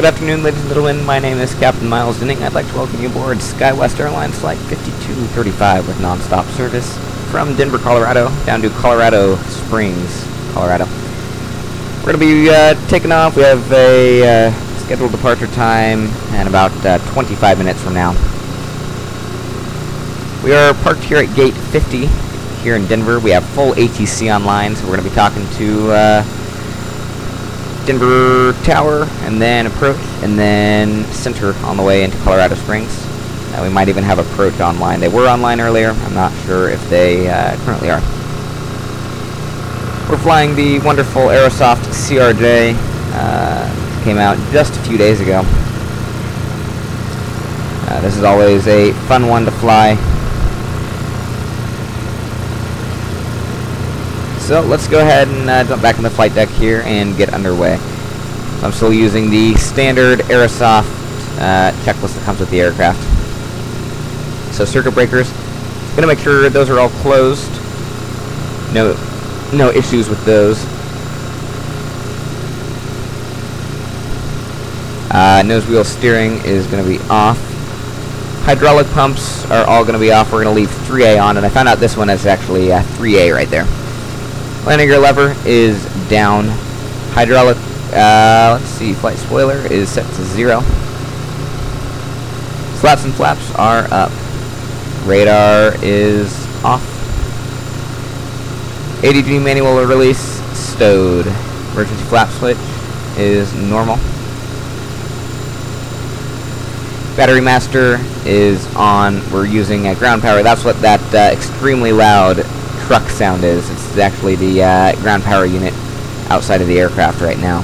Good afternoon, ladies and gentlemen. My name is Captain Miles Denning. I'd like to welcome you aboard SkyWest Airlines Flight 5235 with non-stop service from Denver, Colorado, down to Colorado Springs, Colorado. We're going to be taking off. We have a scheduled departure time in about 25 minutes from now. We are parked here at Gate 50 here in Denver. We have full ATC online, so we're going to be talking to Denver Tower, and then approach, and then center on the way into Colorado Springs. We might even have approach online. They were online earlier. I'm not sure if they currently are. We're flying the wonderful Aerosoft CRJ. Came out just a few days ago. This is always a fun one to fly. So let's go ahead and jump back in the flight deck here and get underway. So I'm still using the standard Aerosoft checklist that comes with the aircraft. So circuit breakers, gonna make sure those are all closed. No issues with those. Nose wheel steering is gonna be off. Hydraulic pumps are all gonna be off. We're gonna leave 3A on, and I found out this one is actually 3A right there. Landing gear lever is down. Hydraulic, let's see, flight spoiler is set to 0. Slats and flaps are up. Radar is off. ADG manual release stowed. Emergency flap switch is normal. Battery master is on. We're using ground power. That's what that extremely loud truck sound is. It's actually the ground power unit outside of the aircraft right now.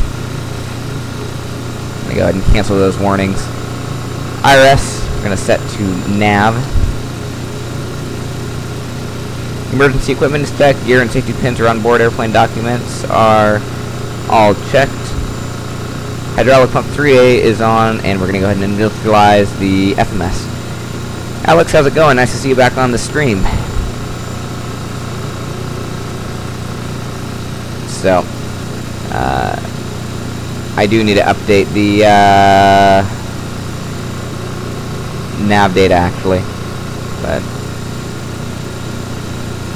I'm going to go ahead and cancel those warnings. IRS, we're going to set to nav. Emergency equipment is checked. Gear and safety pins are on board. Airplane documents are all checked. Hydraulic pump 3A is on, and we're going to go ahead and initialize the FMS. Alex, how's it going? Nice to see you back on the stream. So, I do need to update the nav data actually, but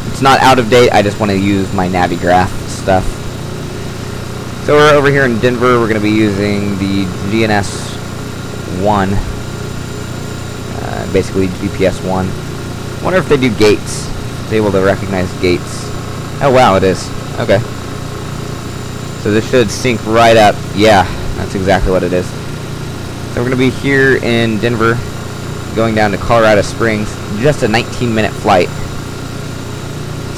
it's not out of date. I just want to use my Navigraph stuff. So we're over here in Denver. We're going to be using the GNS 1, basically GPS 1. I wonder if they do gates. It's able to recognize gates. Oh wow, it is. Okay. So this should sync right up. Yeah, that's exactly what it is. So we're going to be here in Denver, going down to Colorado Springs. Just a 19-minute flight.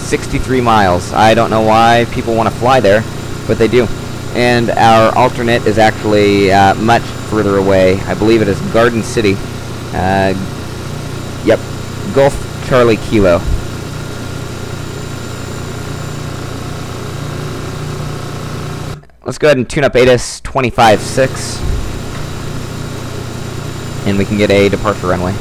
63 miles. I don't know why people want to fly there, but they do. And our alternate is actually much further away. I believe it is Garden City. Yep, Golf Charlie Kilo. Let's go ahead and tune up ATIS 25.6, and we can get a departure runway.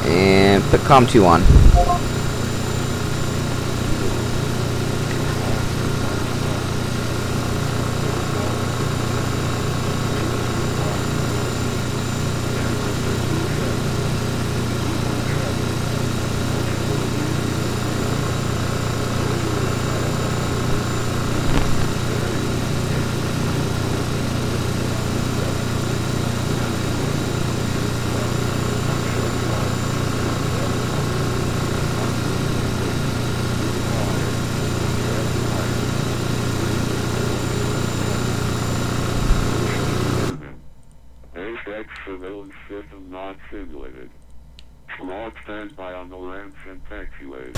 And put COM 2 on. Surveillance system not simulated. Small standby on the ramps and taxiways.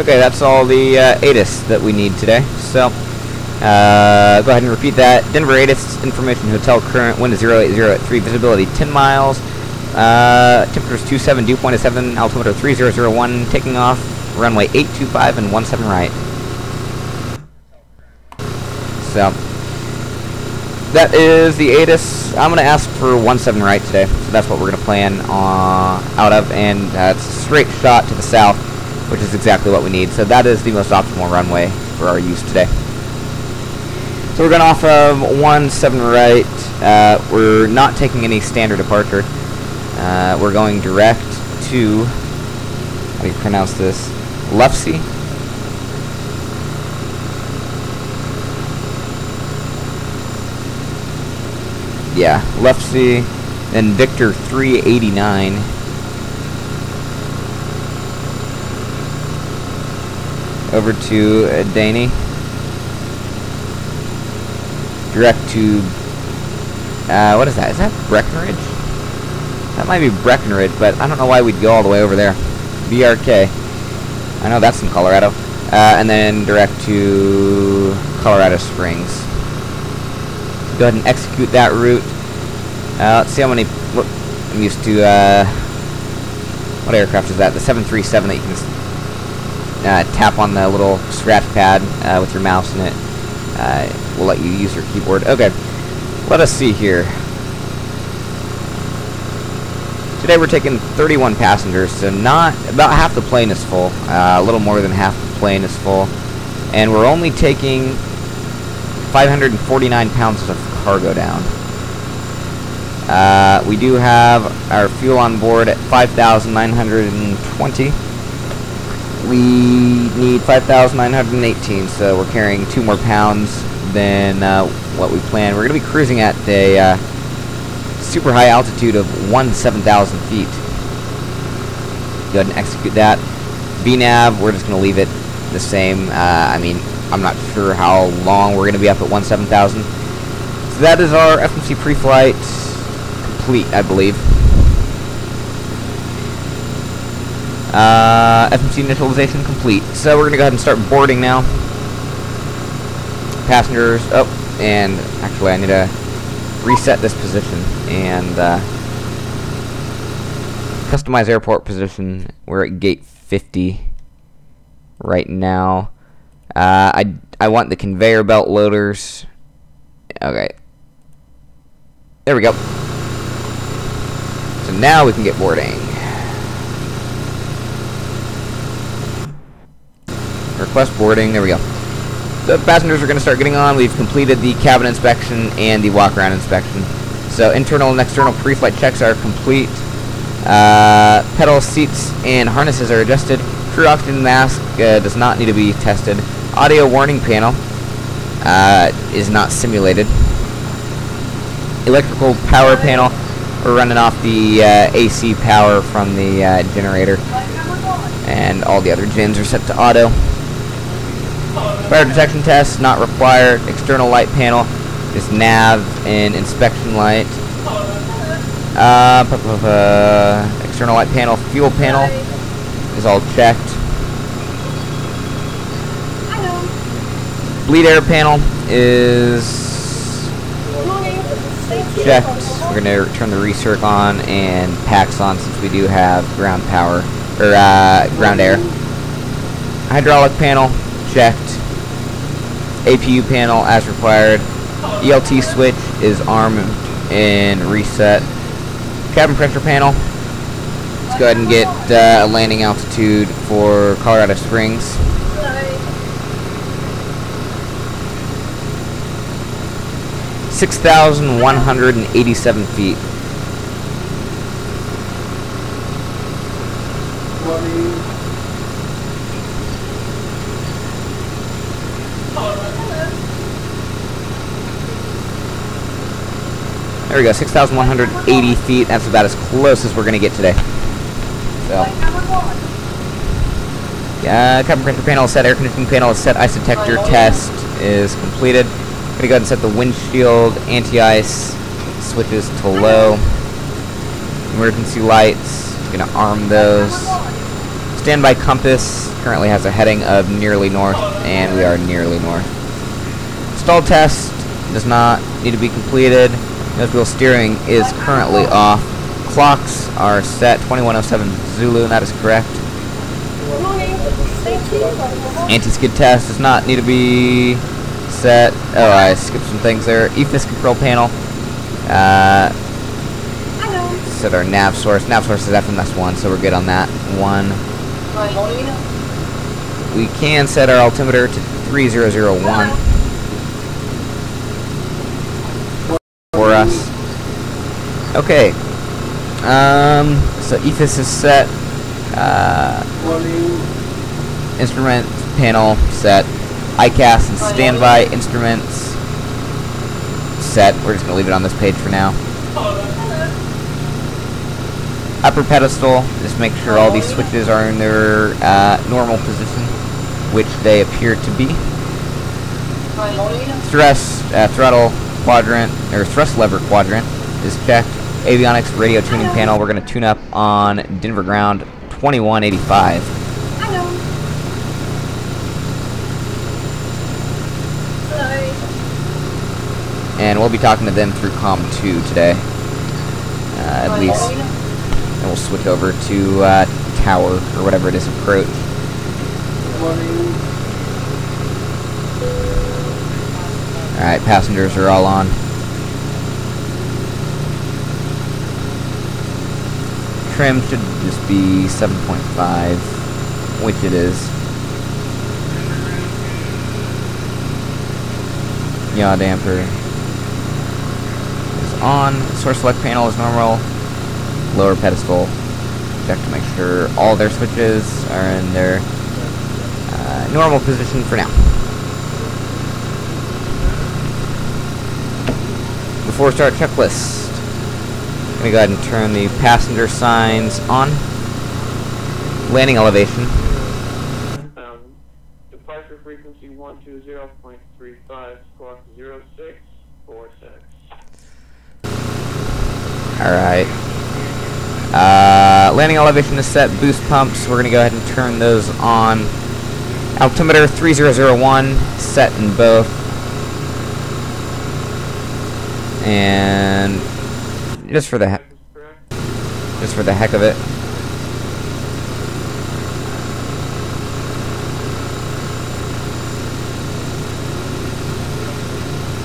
Okay, that's all the ATIS that we need today. So, go ahead and repeat that. Denver ATIS information, hotel current, wind is 080 at 3, visibility 10 miles, temperature is 27, dew point is 7, altimeter 3001, taking off, runway 825 and 17 right. So, that is the ATIS. I'm going to ask for 17 right today, so that's what we're going to plan out of, and it's a straight shot to the south, which is exactly what we need. So that is the most optimal runway for our use today. So we're going off of 17 right. We're not taking any standard departure. We're going direct to, how do you pronounce this? Lufsey. Yeah, Lufsey, then Victor 389. Over to Daney. Direct to, what is that? Is that Breckenridge? That might be Breckenridge, but I don't know why we'd go all the way over there. BRK. I know that's in Colorado. And then direct to Colorado Springs. Go ahead and execute that route. Let's see how many. Look, I'm used to. What aircraft is that? The 737 that you can tap on the little scratch pad with your mouse in it. Will let you use your keyboard. Okay, let us see here. Today we're taking 31 passengers, so not about half the plane is full. A little more than half the plane is full, and we're only taking 549 pounds of cargo down. We do have our fuel on board at 5,920. We need 5,918, so we're carrying 2 more pounds than what we planned. We're going to be cruising at a super high altitude of 7,000 feet. Go ahead and execute that. VNAV, we're just going to leave it the same. I mean, I'm not sure how long we're going to be up at 7,000. So that is our FMC pre-flight complete, I believe. FMC initialization complete. So we're going to go ahead and start boarding now. Passengers, oh, and actually I need to reset this position and customize airport position. We're at gate 50 right now. I want the conveyor belt loaders. Okay. There we go. So now we can get boarding. Request boarding. There we go. So passengers are going to start getting on. We've completed the cabin inspection and the walk-around inspection. So internal and external pre-flight checks are complete. Pedal seats and harnesses are adjusted. Crew oxygen mask does not need to be tested. Audio warning panel is not simulated. Electrical power panel, we're running off the AC power from the generator. And all the other gens are set to auto. Fire detection test, not required. External light panel is nav and inspection light. External light panel, fuel panel is all checked. Bleed air panel is checked. We're going to turn the recirc on and packs on since we do have ground power, or ground air. Hydraulic panel, checked. APU panel as required. ELT switch is armed and reset. Cabin pressure panel. Let's go ahead and get a landing altitude for Colorado Springs. Sorry. 6,187 feet. There we go, 6,180 feet. That's about as close as we're going to get today. So, yeah, cabin pressure panel is set, air conditioning panel is set, ice detector test is completed. I'm going to go ahead and set the windshield anti-ice switches to low. Emergency lights, going to arm those. Standby compass currently has a heading of nearly north, and we are nearly north. Stall test does not need to be completed. Nose wheel steering is currently off. Clocks are set 2107 Zulu, and that is correct. Anti-skid test does not need to be set. Oh, I skipped some things there. EFIS control panel. Set our nav source. Nav source is FMS1, so we're good on that one. We can set our altimeter to 3001 for us. Okay. So EFIS is set. Instrument panel set. ICAS and standby instruments set. We're just going to leave it on this page for now. Upper pedestal, just make sure all these switches are in their normal position, which they appear to be. Throttle quadrant, or thrust lever quadrant is checked. Avionics radio tuning panel, we're going to tune up on Denver ground 2185. And we'll be talking to them through COM 2 today, at least. And we'll switch over to tower, or whatever it is, approach. Alright, passengers are all on. Trim should just be 7.5, which it is. Yaw damper is on. Source select panel is normal. Lower pedestal, check to make sure all their switches are in their normal position for now. Before we start checklist, I'm going to go ahead and turn the passenger signs on. Landing elevation. Departure frequency 120.35, squawk 0646. Alright. Landing elevation is set. Boost pumps, we're going to go ahead and turn those on. Altimeter 3001 set in both. And just for the heck of it,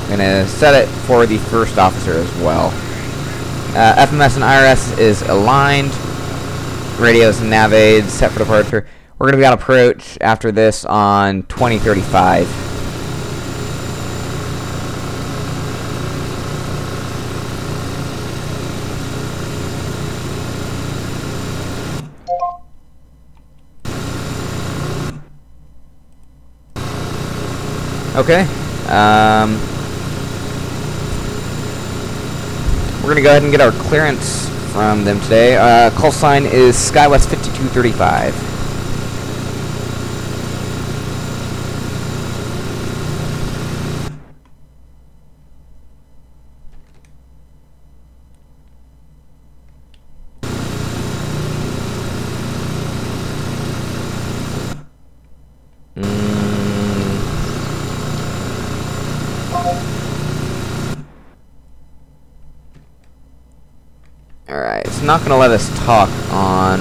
I'm going to set it for the first officer as well. FMS and IRS is aligned. Radios and nav aids set for departure. We're going to be on approach after this on 2035. Okay. We're going to go ahead and get our clearance from them today. Call sign is SkyWest 5235. Alright, it's not going to let us talk on...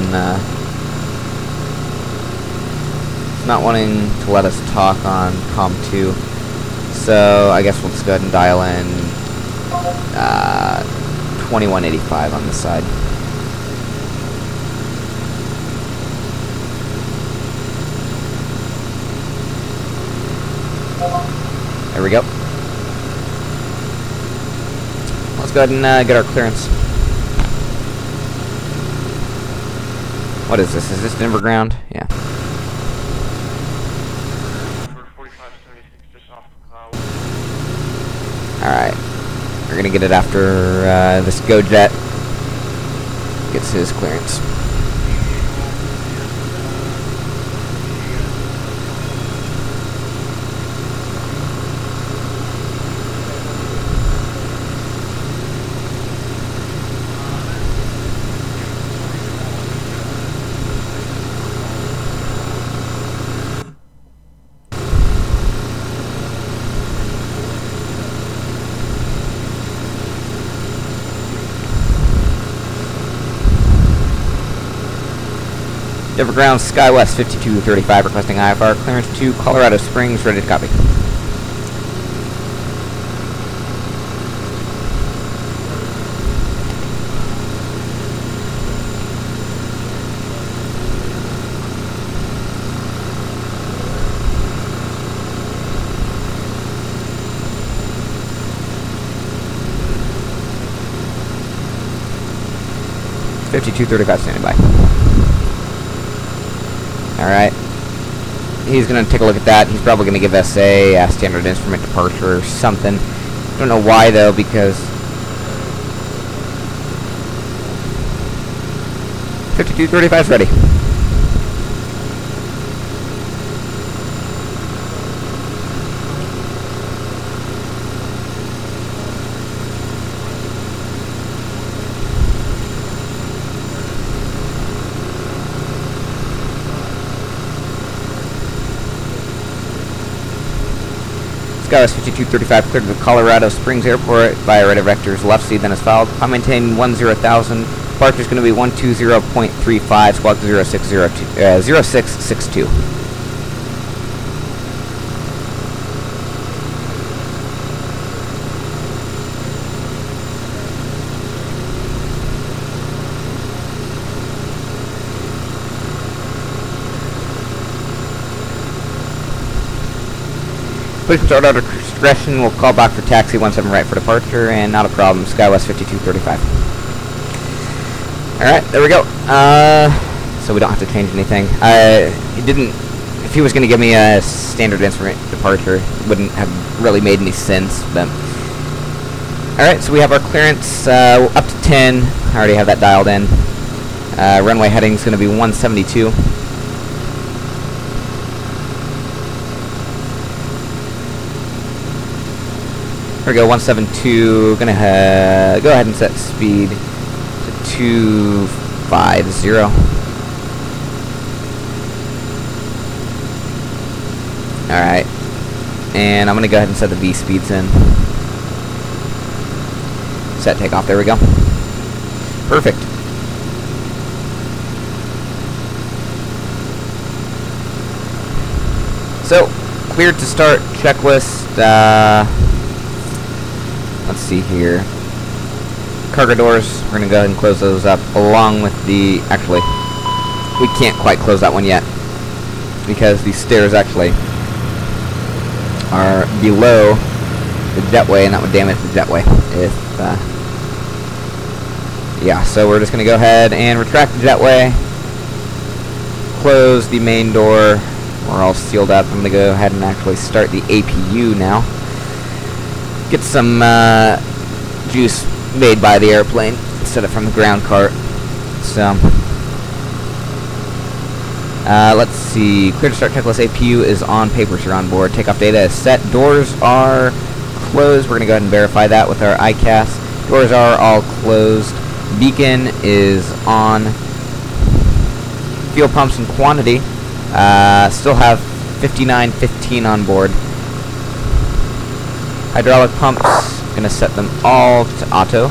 it's not wanting to let us talk on COM 2. So, I guess we'll just go ahead and dial in 2185 on this side. There we go. Let's go ahead and get our clearance. What is this? Is this Denver ground? Yeah. Alright. We're gonna get it after this GoJet gets his clearance. Denver ground, SkyWest 5235 requesting IFR clearance to Colorado Springs, ready to copy. .5235 standing by. Alright. He's going to take a look at that. He's probably going to give us a standard instrument departure or something. Don't know why though, because 5235 is ready. SkyWest 5235 cleared to the Colorado Springs Airport via radar vectors left seat, then is followed. I maintain 10,000. Departure is going to be 120.35, squawk 0662. Please start out of discretion. We'll call back for taxi 17 right for departure, and not a problem. SkyWest 5235. Alright, there we go. So we don't have to change anything. He didn't. If he was going to give me a standard instrument departure, it wouldn't have really made any sense. But alright, so we have our clearance up to 10. I already have that dialed in. Runway heading is going to be 172. Here we go, 172, gonna go ahead and set speed to 250. Alright, and I'm gonna go ahead and set the V speeds in. Set takeoff, there we go. Perfect. So, cleared to start checklist, let's see here. Cargo doors, we're going to go ahead and close those up along with the... Actually, we can't quite close that one yet because the stairs actually are below the jetway, and that would damage the jetway if... yeah, so we're just going to go ahead and retract the jetway, close the main door. We're all sealed up. I'm going to go ahead and actually start the APU now. Get some juice made by the airplane instead of from the ground cart. So, let's see. Clear to start checklist. APU is on. Papers are on board. Takeoff data is set. Doors are closed. We're going to go ahead and verify that with our ICAS. Doors are all closed. Beacon is on. Fuel pumps and quantity. Still have 5915 on board. Hydraulic pumps, gonna set them all to auto.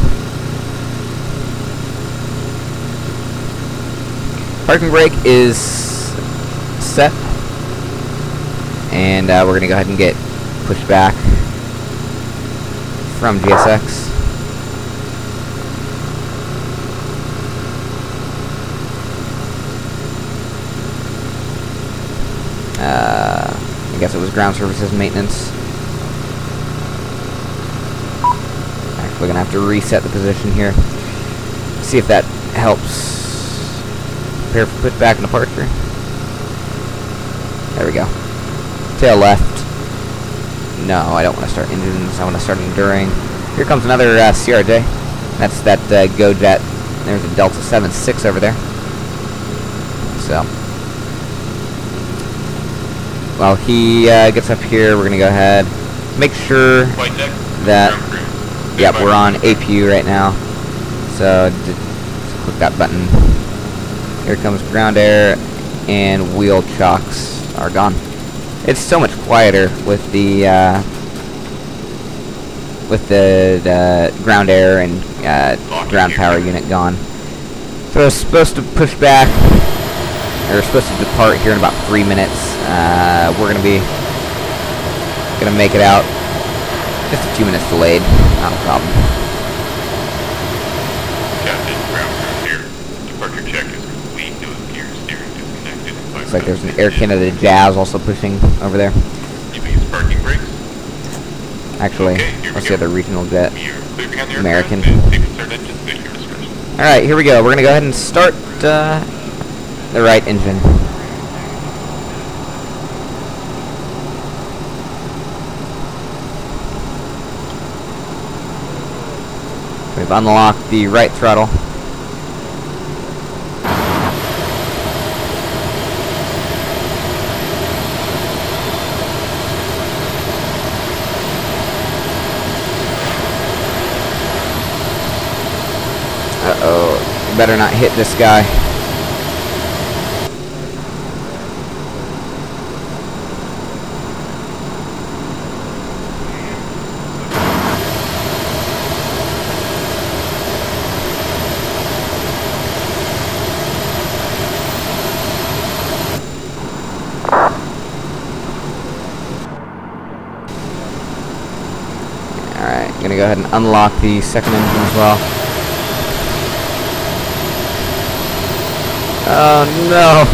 Parking brake is set. And we're gonna go ahead and get Pushback from GSX. I guess it was ground services maintenance. We're gonna have to reset the position here. See if that helps. Prepare for pushback and departure. There we go. Tail left. No, I don't want to start engines. I want to start enduring. Here comes another CRJ. That's that GoJet. There's a Delta 7.6 over there. So, while he gets up here, we're gonna go ahead, make sure that. Yep, we're on APU right now, so just click that button. Here comes ground air, and wheel chocks are gone. It's so much quieter with the ground air and ground power unit gone. So it's supposed to push back We're supposed to depart here in about 3 minutes. We're gonna make it out. Just a few minutes delayed. Not a problem. Captain, ground crew here. Departure check is complete. Nose gear steering disconnected. Looks like there's an Air Canada Jazz also pushing over there. UP's parking brakes. Actually, Okay, what's the other regional jet? You're clear behind the American. aircraft, and safe and start engines at your discretion. Alright, here we go. We're gonna go ahead and start the right engine. We've unlocked the right throttle. Uh-oh. Better not hit this guy. Alright, gonna go ahead and unlock the second engine as well. Oh no!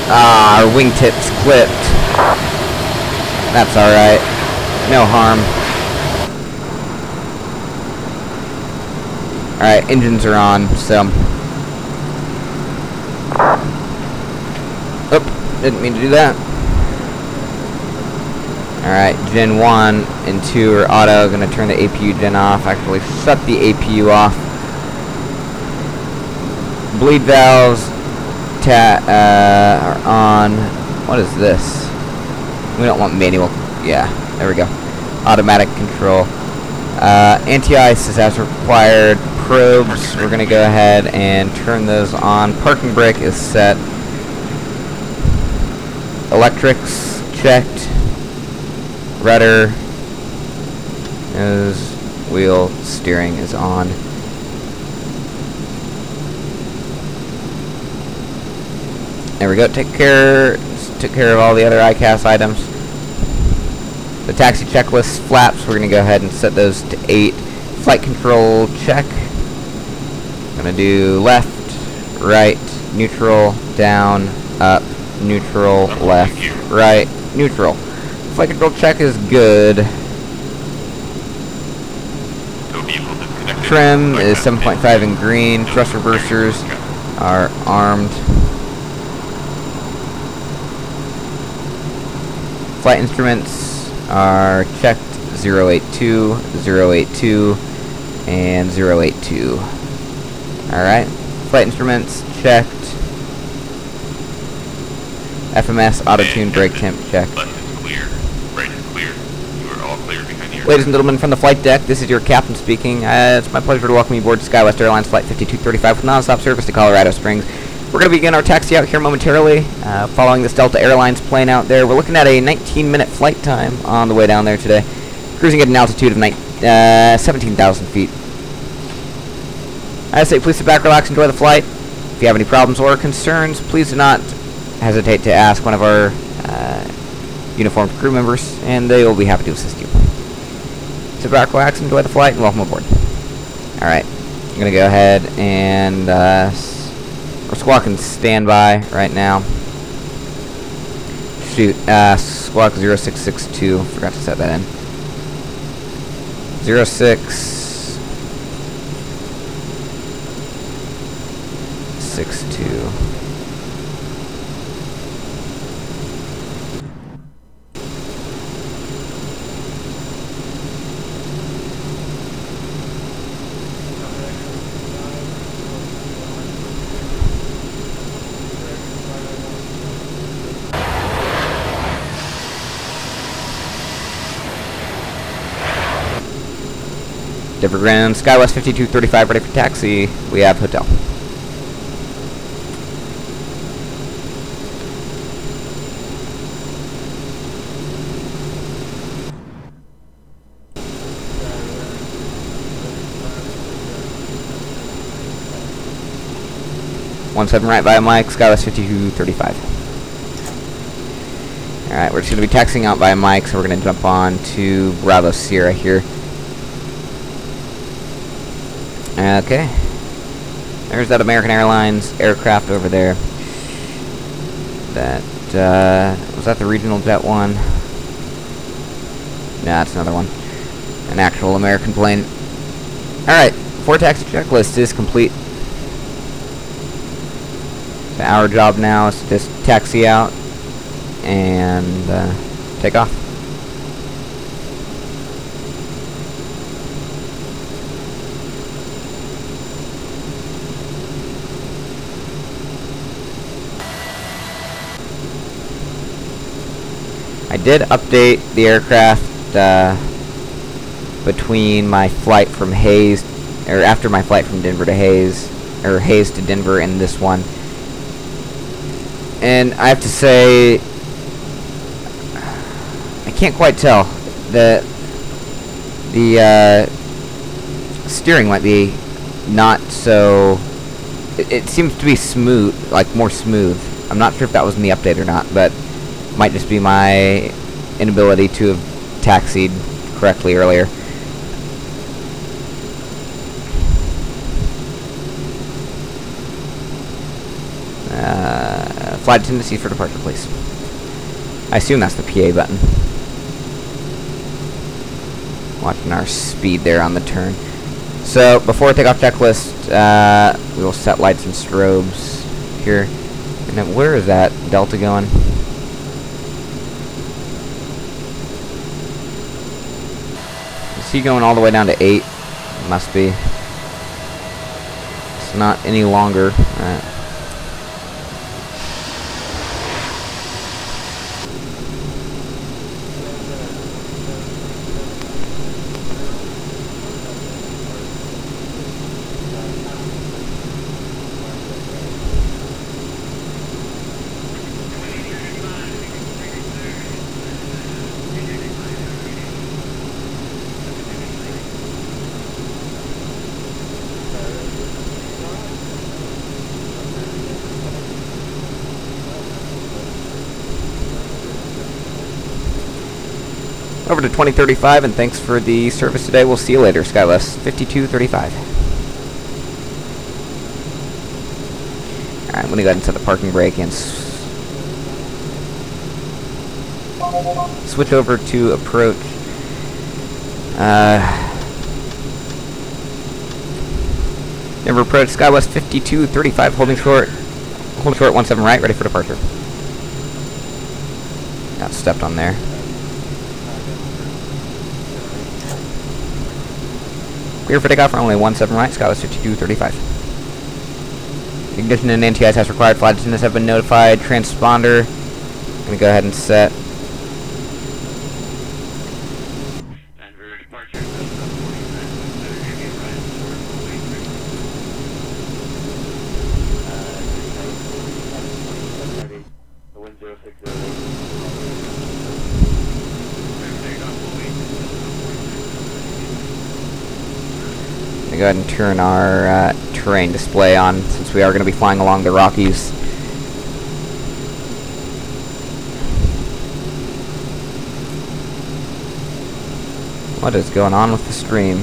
Ah, our wingtips clipped. That's alright. No harm. Alright, engines are on, so... Oop, didn't mean to do that. Alright, Gen 1 and 2 are auto. Gonna turn the APU gen off. Actually, shut the APU off. Bleed valves are on. What is this? We don't want manual. Yeah, there we go. Automatic control. Anti-ice is as required. Probes, we're gonna go ahead and turn those on. Parking brake is set. Electrics checked. Rudder is wheel. Steering is on. There we go. Took care of all the other ICAS items. The taxi checklist flaps, we're going to go ahead and set those to 8. Flight control check. Going to do left, right, neutral, down, up, neutral, left, right, neutral. Flight control check is good. Trim is 7.5 in green. Thrust reversers are armed. Flight instruments are checked 082, 082, and 082. Alright. Flight instruments checked. FMS auto-tune brake temp checked. Left is clear. Right is clear. You are all clear behind the aircraft. Ladies and gentlemen from the flight deck, this is your captain speaking. It's my pleasure to welcome you aboard SkyWest Airlines Flight 5235 with non-stop service to Colorado Springs. We're going to begin our taxi out here momentarily, following this Delta Airlines plane out there. We're looking at a 19-minute flight time on the way down there today, cruising at an altitude of 17,000 feet. I say please sit back, relax, enjoy the flight. If you have any problems or concerns, please do not hesitate to ask one of our uniformed crew members, and they will be happy to assist you. Sit back, relax, enjoy the flight, and welcome aboard. Alright, I'm going to go ahead and... we're squawking standby right now. Shoot, squawk 0662. Forgot to set that in. 0662. Denver Grand, SkyWest 5235, ready for taxi. We have hotel. 17 right via Mike, Skywest 5235. Alright, we're just going to be taxiing out via Mike, so we're going to jump on to Bravo Sierra here. Okay. There's that American Airlines aircraft over there. That, was that the regional jet one? No, that's another one. An actual American plane. Alright, 4 taxi checklist is complete. So our job now is to just taxi out and take off. I did update the aircraft between my flight from Hayes, or after my flight from Denver to Hayes, or Hayes to Denver, and this one. And I have to say, I can't quite tell. The steering might be not so. It seems to be smooth, like more smooth. I'm not sure if that was in the update or not, but it might just be my inability to have taxied correctly earlier. Flight attendant for departure, please. I assume that's the PA button. Watching our speed there on the turn. So, before takeoff checklist, we will set lights and strobes here. And then where is that Delta going? Is he going all the way down to 8? Must be. It's not any longer. Over to 2035, and thanks for the service today. We'll see you later, Skywest 5235. Alright, I'm going to go ahead and set the parking brake and switch over to approach. Denver approach, Skywest 5235, holding short 17 right, ready for departure. Got stepped on there. Clear for takeoff for only 17 right, Skywest 5235. Ignition and anti-ice has required. Flight attendants have been notified. Transponder. I'm going to go ahead and set. Denver departure. The wind 0608. I'm going to go ahead and turn our terrain display on, since we are going to be flying along the Rockies. What is going on with the stream?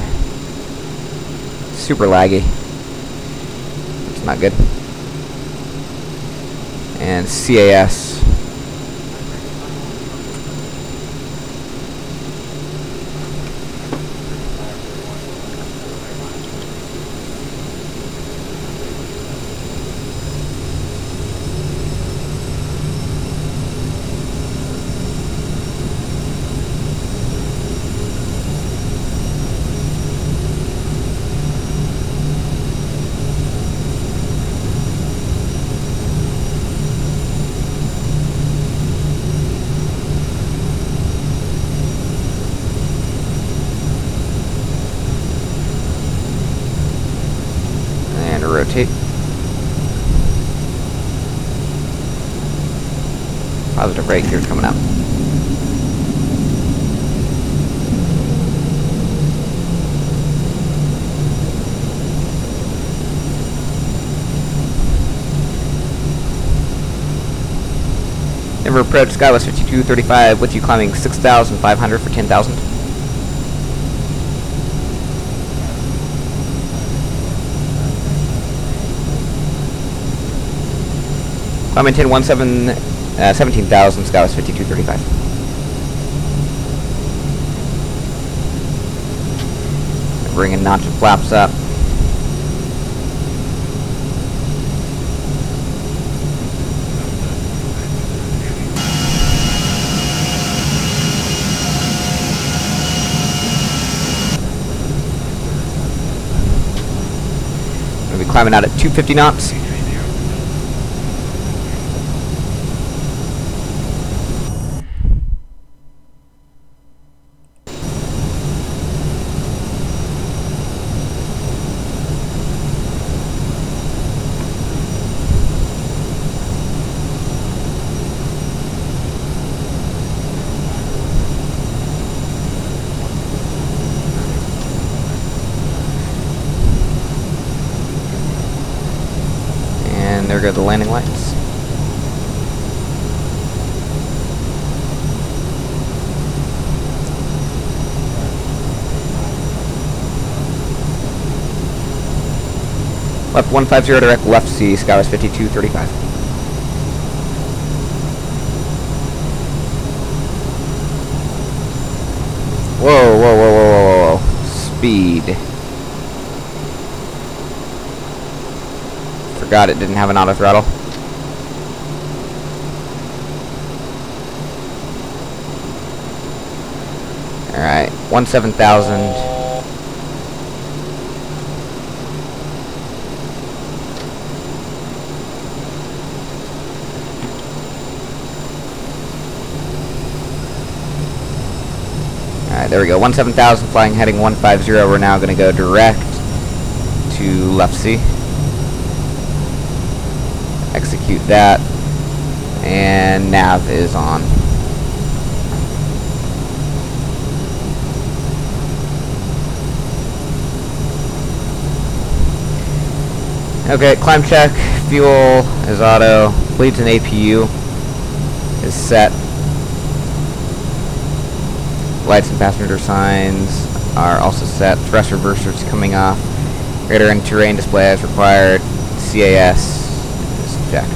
Super laggy. It's not good. And CAS. Rotate. Positive brake here coming up. Denver approach, Skywest 5235, with you climbing 6,500 for 10,000. Climbing 17,000, Skywest 5235. Bringing notch of flaps up. We'll be climbing out at 250 knots. There go the landing lights. Left 150 direct, left C, Skywest 5235. Whoa, whoa, whoa, whoa, whoa, whoa. Speed. Forgot it didn't have an auto throttle. Alright, 17,000. Alright, there we go. 17,000 flying heading 150. We're now going to go direct to left C. Execute that, and nav is on. Okay, climb check, fuel is auto, bleeds and APU is set. Lights and passenger signs are also set. Thrust reversers coming off. Radar and terrain display as required. CAS checked.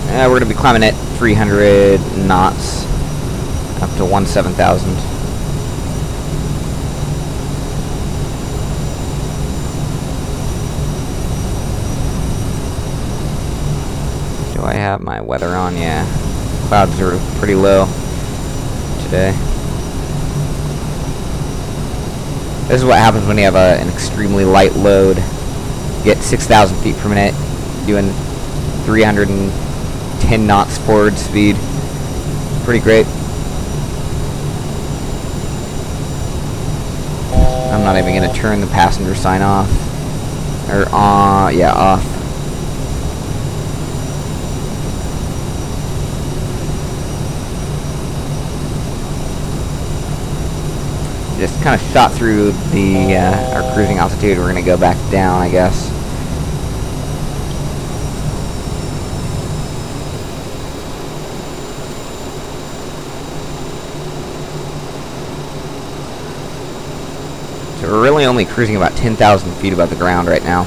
We're going to be climbing at 300 knots up to 17,000. Do I have my weather on? Yeah. Clouds are pretty low today. This is what happens when you have an extremely light load. You get 6,000 feet per minute, doing 310 knots forward speed. Pretty great. I'm not even going to turn the passenger sign off. Or on, yeah, off. Just kind of shot through the our cruising altitude. We're going to go back down, I guess. So we're really only cruising about 10,000 feet above the ground right now.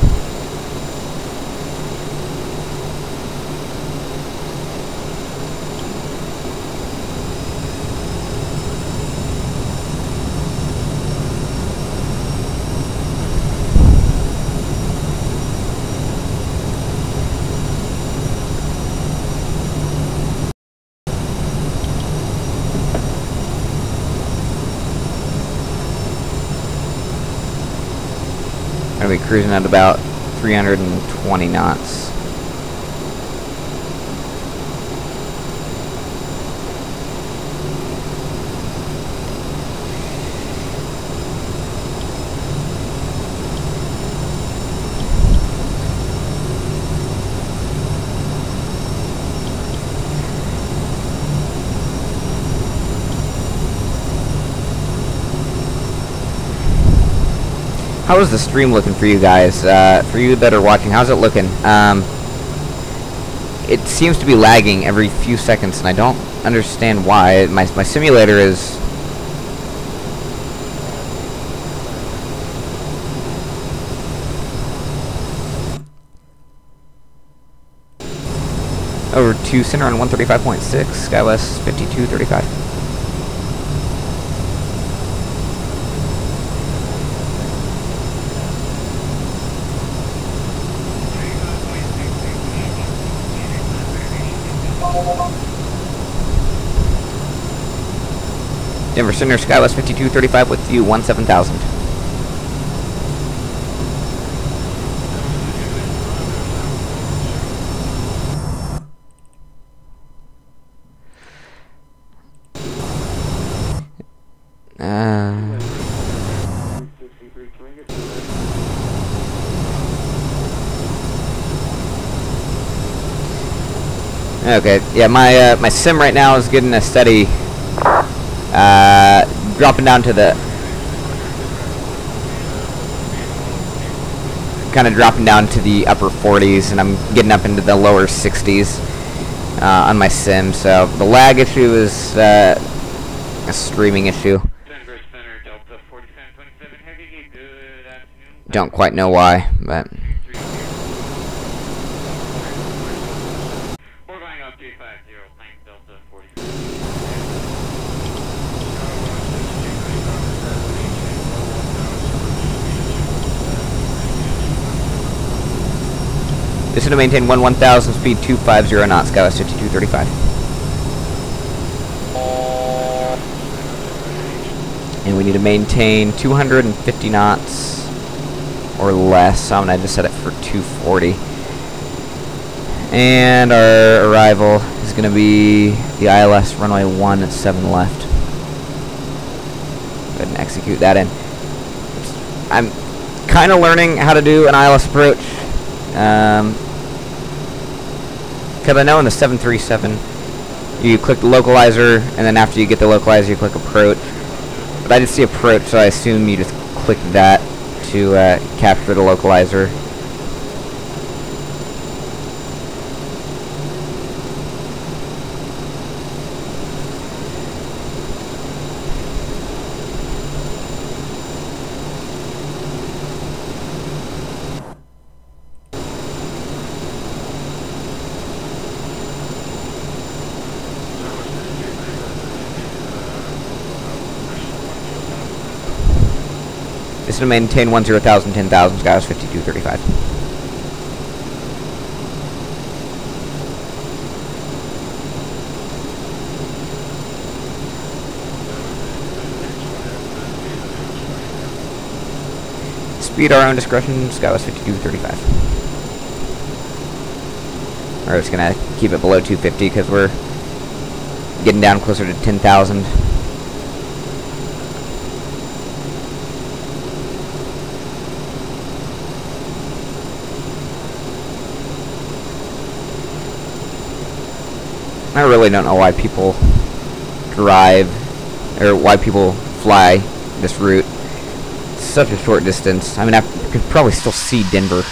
Gonna be cruising at about 320 knots. How is the stream looking for you guys? For you that are watching, how's it looking? It seems to be lagging every few seconds, and I don't understand why. My simulator is... Over to center on 135.6, SkyWest 5235. Denver Center, SkyWest 5235 with you, 17,000. Okay, yeah, my sim right now is getting a steady dropping down to the upper 40s, and I'm getting up into the lower 60s on my sim. So the lag issue is a streaming issue. Don't quite know why, but. This is to maintain 1000, speed 250 knots, SkyWest 5235. And we need to maintain 250 knots or less. So I'm gonna just set it for 240. And our arrival is gonna be the ILS runway 1 at 7 left. Go ahead and execute that in. I'm kind of learning how to do an ILS approach. Because I know in the 737 you click the localizer, and then after you get the localizer you click approach, but I just see approach, so I assume you just click that to capture the localizer. This is to maintain 10,000, 10,000, SkyWest 5235. Speed our own discretion, SkyWest 5235. We're just gonna keep it below 250 because we're getting down closer to 10,000. I really don't know why people drive, or why people fly this route. It's such a short distance. I mean, I could probably still see Denver.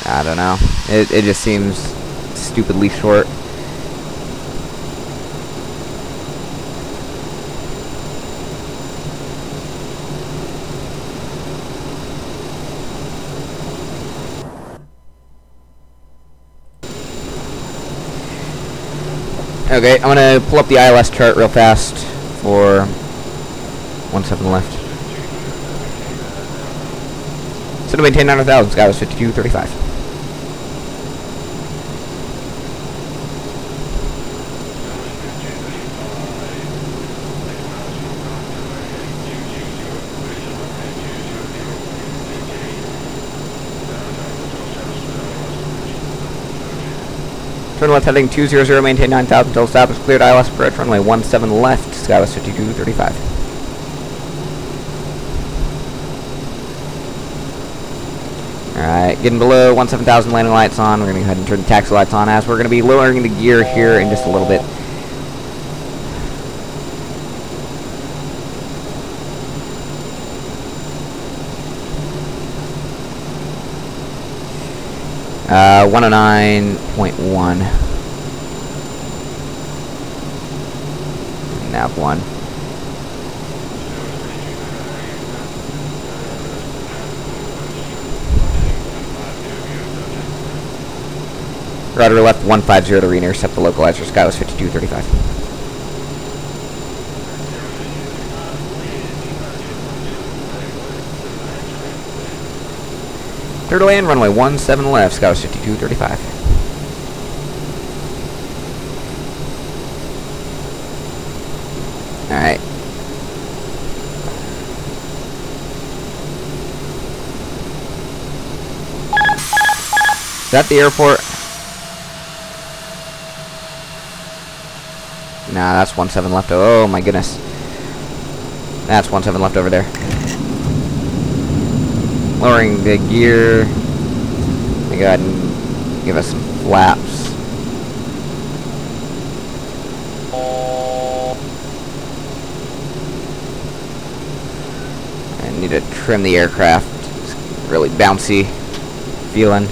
I don't know. It just seems stupidly short. Okay, I'm gonna pull up the ILS chart real fast for 17 left. So to maintain 9,000, SkyWest 5235. Turn left heading 200, maintain 9,000 until stop is cleared. ILS approach runway 17 left, SkyWest 5235. Alright, getting below 17,000, landing lights on. We're going to go ahead and turn the taxi lights on as we're going to be lowering the gear here in just a little bit. 109.1. Nav 1. Rudder left 150 to re-intercept the localizer. Sky was 5235. Clear to land, runway 17 left. Sky was 5235. Alright. Is that the airport? Nah, that's 17 left. Oh my goodness. That's 17 left over there. Lowering the gear. Let me go ahead and give us some flaps. I need to trim the aircraft. It's really bouncy feeling.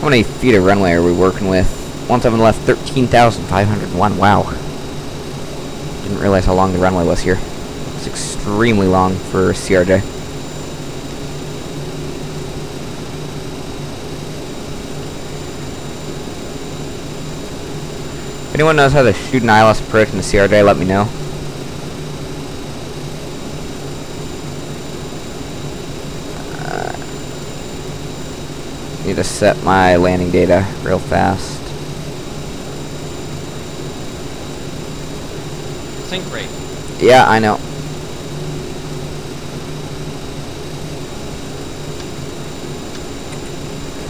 How many feet of runway are we working with? 17 left, 13,501. Wow. Didn't realize how long the runway was here. It's extremely long for CRJ. If anyone knows how to shoot an ILS approach in the CRJ, let me know. Need to set my landing data real fast. Sync rate. Yeah, I know.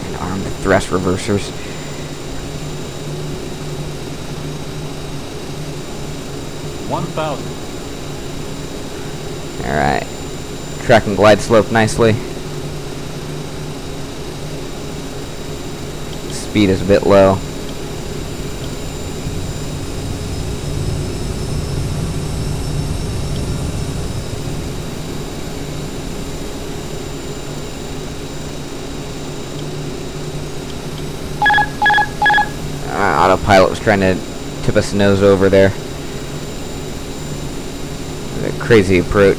And arm the thrust reversers. Alright. Track and glide slope nicely. Speed is a bit low. Autopilot was trying to tip us nose over there. A crazy approach.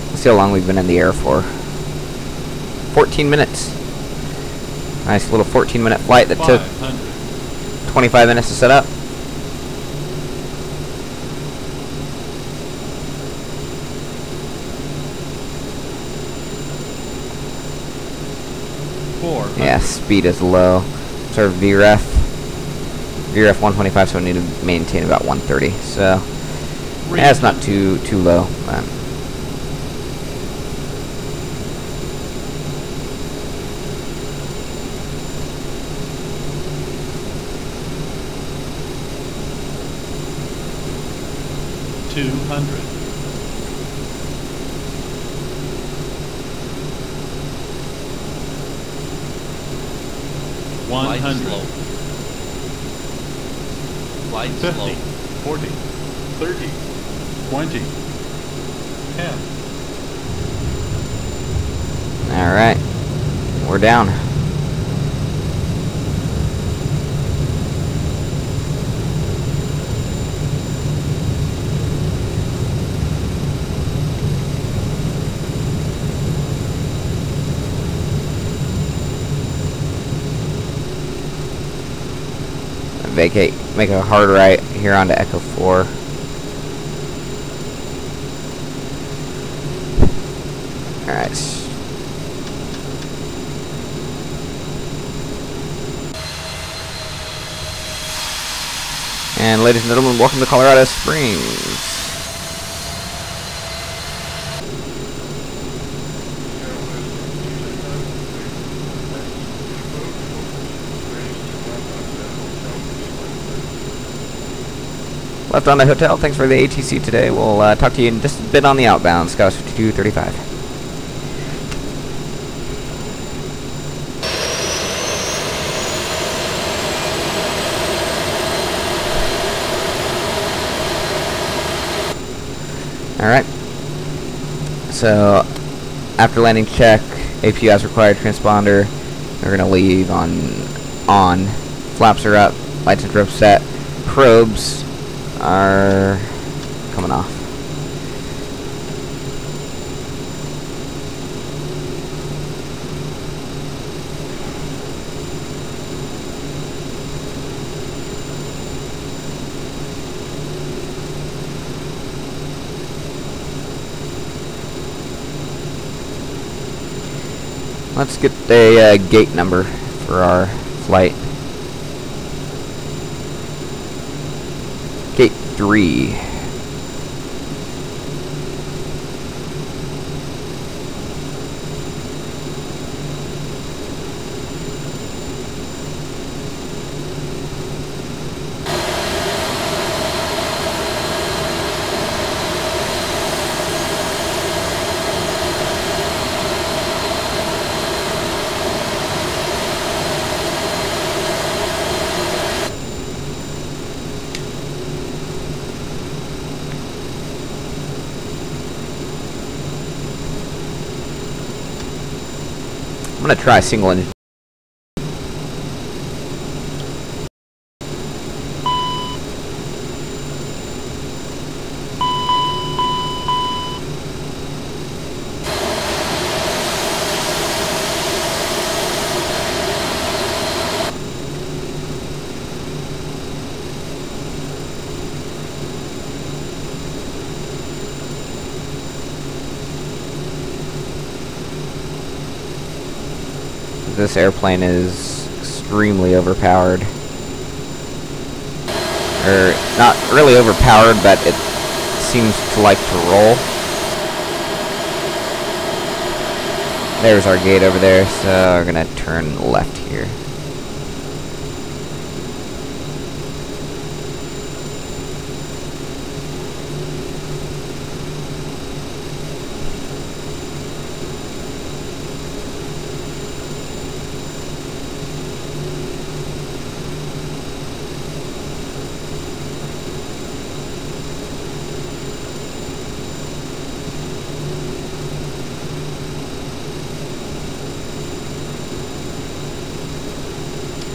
Let's see how long we've been in the air for. 14 minutes. Nice little 14-minute flight that took 25 minutes to set up. Yeah, speed is low. It's our VREF. VREF 125, so we need to maintain about 130. So, yeah, it's not too low. 200. Glide 100. slow. Glide 50, slow. 40, 30, 20, 10. Alright. We're down. Vacate, make a hard right here onto Echo 4. Alright. And ladies and gentlemen, welcome to Colorado Springs. Left on the hotel. Thanks for the ATC today. We'll talk to you in just a bit on the outbound. Scouts 5235. Alright. So, after landing check, APU as required, transponder, we're going to leave on. Flaps are up, lights and drip set, probes are coming off. Let's get the gate number for our flight. Gate 3. I'm gonna try single engine. This airplane is extremely overpowered. Or, not really overpowered, but it seems to like to roll. There's our gate over there, so we're gonna turn left here.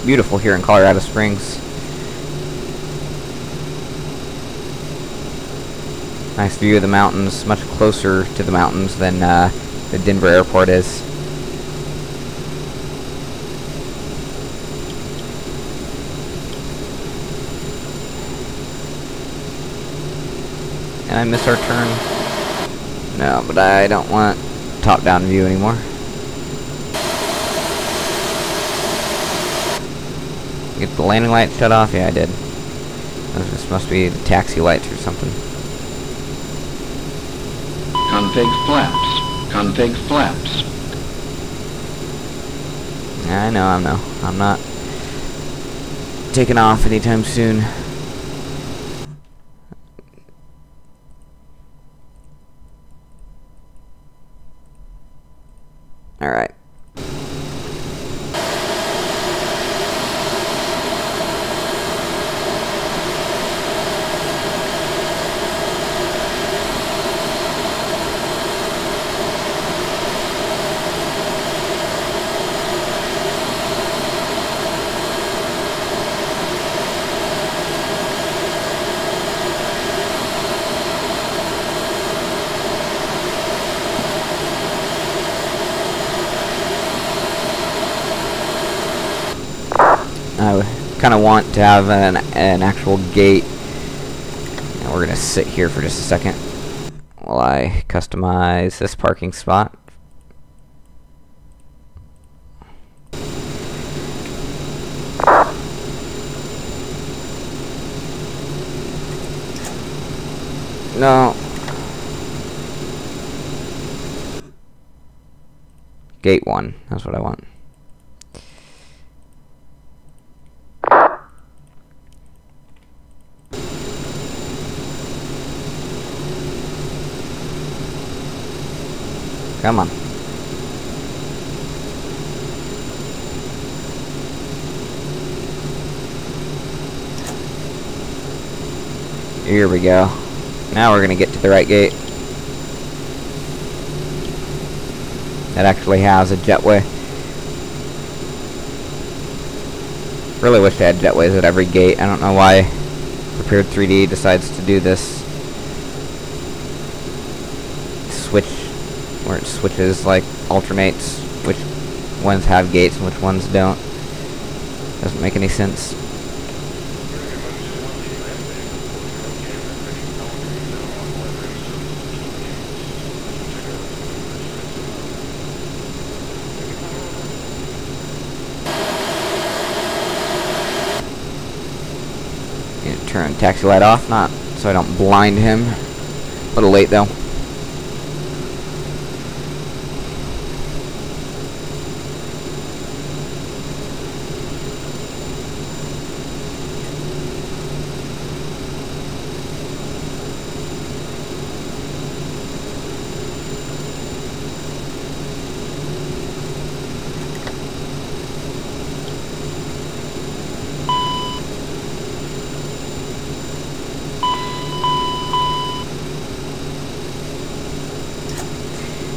Beautiful here in Colorado Springs. Nice view of the mountains, much closer to the mountains than the Denver airport is. And I miss our turn? No, but I don't want top-down view anymore. Get the landing light shut off? Yeah, I did. This must be the taxi lights or something. Config flaps. Config flaps. I know. I'm not taking off anytime soon. Alright. I kind of want to have an actual gate. And we're gonna sit here for just a second while I customize this parking spot. No. Gate 1. That's what I want. Come on. Here we go. Now we're gonna get to the right gate. that actually has a jetway. Really wish they had jetways at every gate. I don't know why Prepared 3D decides to do this switch, where it switches, like, alternates which ones have gates and which ones don't. Doesn't make any sense. Turn taxi light off, not so I don't blind him. A little late though.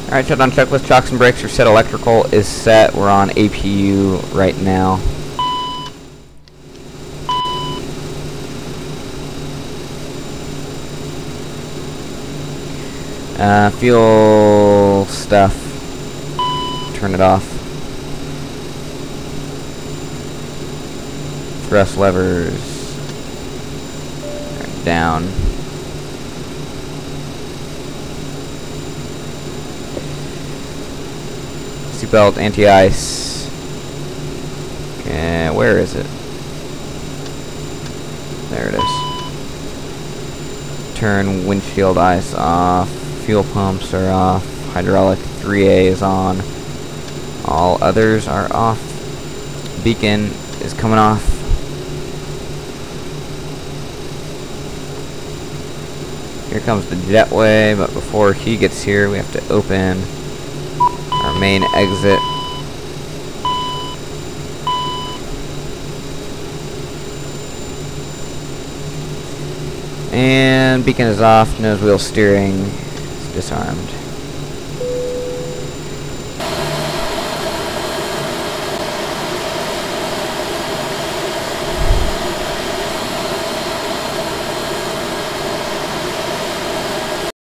Alright, shutdown checklist, chocks and brakes are set, electrical is set, we're on APU right now. Fuel stuff, turn it off. Thrust levers, turn it down. Seatbelt, anti-ice. Okay, where is it? There it is. Turn windshield ice off. Fuel pumps are off. Hydraulic 3A is on. All others are off. Beacon is coming off. Here comes the jetway, but before he gets here, we have to open our main exit. And beacon is off, nose wheel steering is disarmed.